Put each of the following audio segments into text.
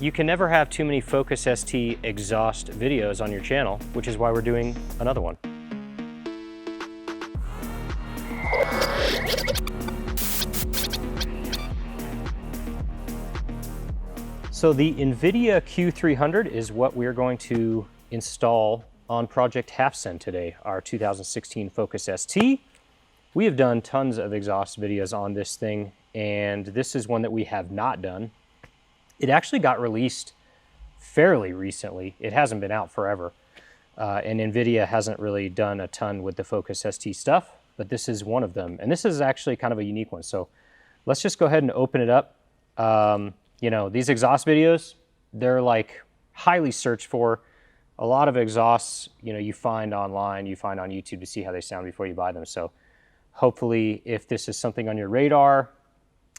You can never have too many Focus ST exhaust videos on your channel, which is why we're doing another one. So the Invidia Q300 is what we're going to install on Project Half-Send today, our 2016 Focus ST. We have done tons of exhaust videos on this thing, and this is one that we have not done. It actually got released fairly recently. It hasn't been out forever. And Invidia hasn't really done a ton with the Focus ST stuff, but this is one of them. And this is actually kind of a unique one. So let's just go ahead and open it up. You know, these exhaust videos, they're like highly searched for. A lot of exhausts, you know, you find online, you find on YouTube to see how they sound before you buy them. So hopefully if this is something on your radar,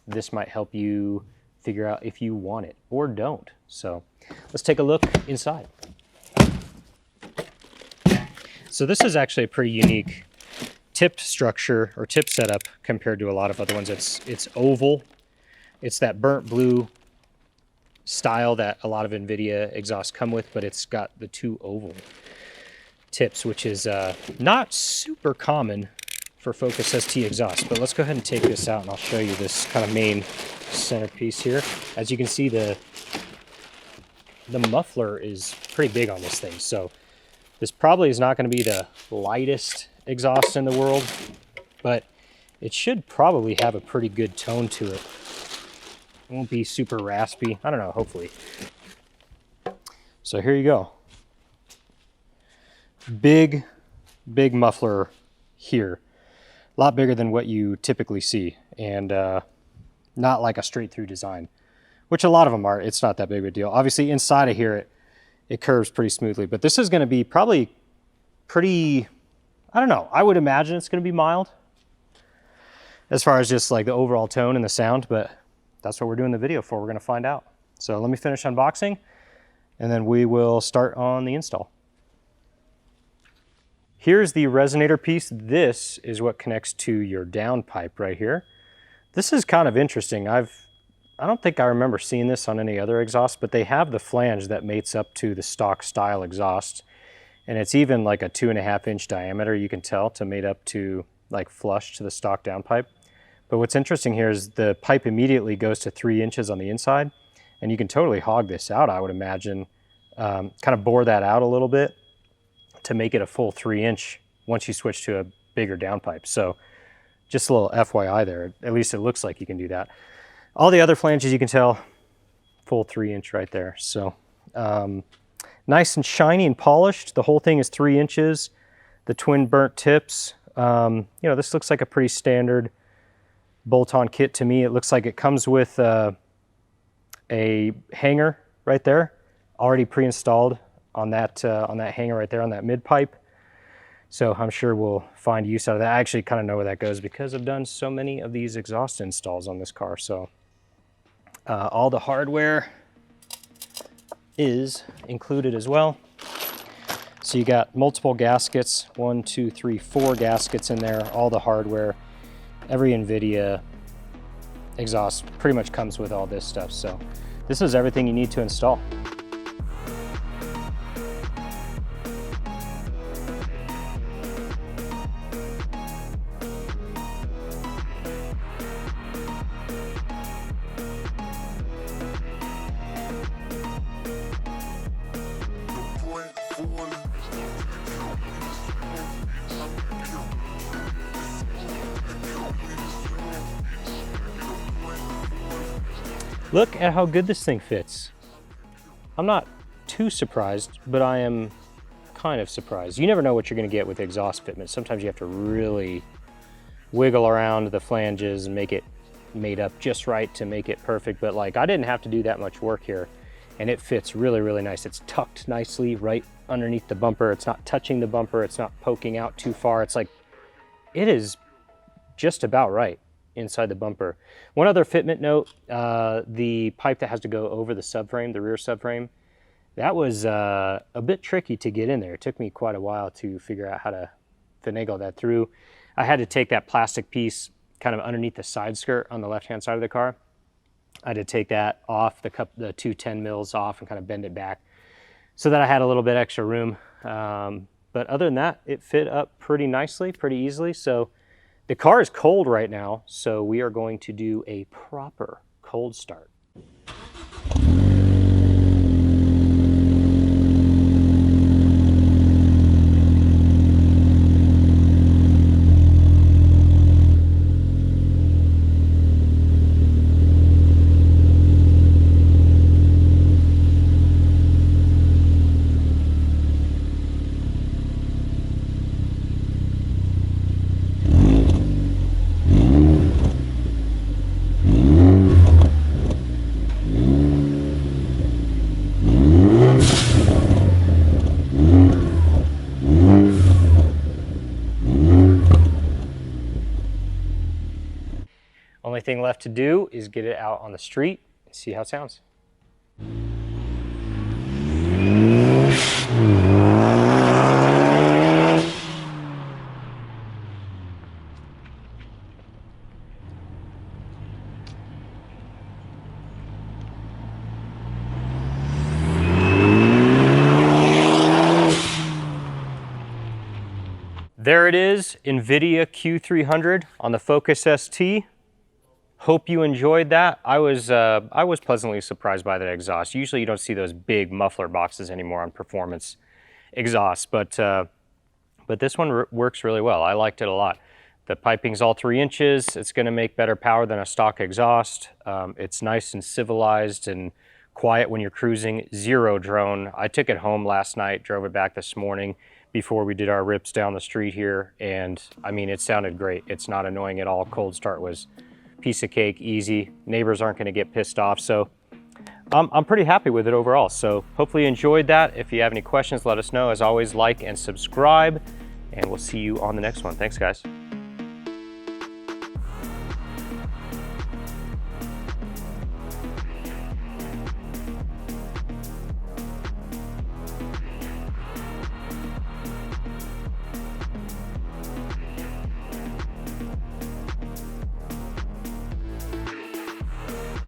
this might help you figure out if you want it or don't. So let's take a look inside. So this is actually a pretty unique tip structure or tip setup compared to a lot of other ones. It's oval. It's that burnt blue style that a lot of Invidia exhausts come with, but it's got the two oval tips, which is not super common for Focus ST exhaust. But let's go ahead and take this out and I'll show you this kind of main centerpiece here. As you can see, the muffler is pretty big on this thing, so this probably is not going to be the lightest exhaust in the world, but it should probably have a pretty good tone to it. It won't be super raspy. I don't know, hopefully. So here you go. Big muffler here. A lot bigger than what you typically see, and not like a straight through design, which a lot of them are. It's not that big of a deal. Obviously inside of here it curves pretty smoothly, but this is going to be probably pretty, I don't know, I would imagine it's going to be mild as far as just like the overall tone and the sound, but that's what we're doing the video for. We're going to find out. So let me finish unboxing and then we will start on the install. Here's the resonator piece. This is what connects to your downpipe right here. This is kind of interesting. I don't think I remember seeing this on any other exhaust, but they have the flange that mates up to the stock style exhaust. And it's even like a 2.5-inch diameter, you can tell, to mate up to like flush to the stock downpipe. But what's interesting here is the pipe immediately goes to 3 inches on the inside, and you can totally hog this out, I would imagine. Kind of bore that out a little bit to make it a full 3-inch once you switch to a bigger downpipe. So just a little FYI there. At least it looks like you can do that. All the other flanges, you can tell, full 3-inch right there. So nice and shiny and polished. The whole thing is 3 inches. The twin burnt tips. You know, this looks like a pretty standard bolt-on kit to me. It looks like it comes with a hanger right there, already pre-installed on that hanger right there on that mid pipe. So I'm sure we'll find use out of that. I actually kind of know where that goes because I've done so many of these exhaust installs on this car. So all the hardware is included as well. So you got multiple gaskets, 1, 2, 3, 4 gaskets in there, all the hardware. Every Invidia exhaust pretty much comes with all this stuff. So this is everything you need to install. Look at how good this thing fits. I'm not too surprised, but I am kind of surprised. You never know what you're going to get with exhaust fitment. Sometimes you have to really wiggle around the flanges and make it made up just right to make it perfect. But like, I didn't have to do that much work here, and it fits really, really nice. It's tucked nicely right underneath the bumper. It's not touching the bumper. It's not poking out too far. It's like, it is just about right inside the bumper. One other fitment note, the pipe that has to go over the subframe, the rear subframe, that was a bit tricky to get in there. It took me quite a while to figure out how to finagle that through. I had to take that plastic piece kind of underneath the side skirt on the left-hand side of the car I had to take that off, the two 10 mils off and kind of bend it back so that I had a little bit extra room. But other than that, it fit up pretty nicely, pretty easily. So the car is cold right now, so we are going to do a proper cold start. Only thing left to do is get it out on the street and see how it sounds. There it is, Invidia Q300 on the Focus ST. Hope you enjoyed that. I was pleasantly surprised by that exhaust. Usually you don't see those big muffler boxes anymore on performance exhausts, but this one works really well. I liked it a lot. The piping's all 3 inches. It's going to make better power than a stock exhaust. It's nice and civilized and quiet when you're cruising. Zero drone. I took it home last night, drove it back this morning before we did our rips down the street here, and I mean, it sounded great. It's not annoying at all. Cold start was piece of cake, easy. Neighbors aren't going to get pissed off, so I'm pretty happy with it overall. So hopefully you enjoyed that. If you have any questions, let us know. As always, like and subscribe, and we'll see you on the next one. Thanks, guys.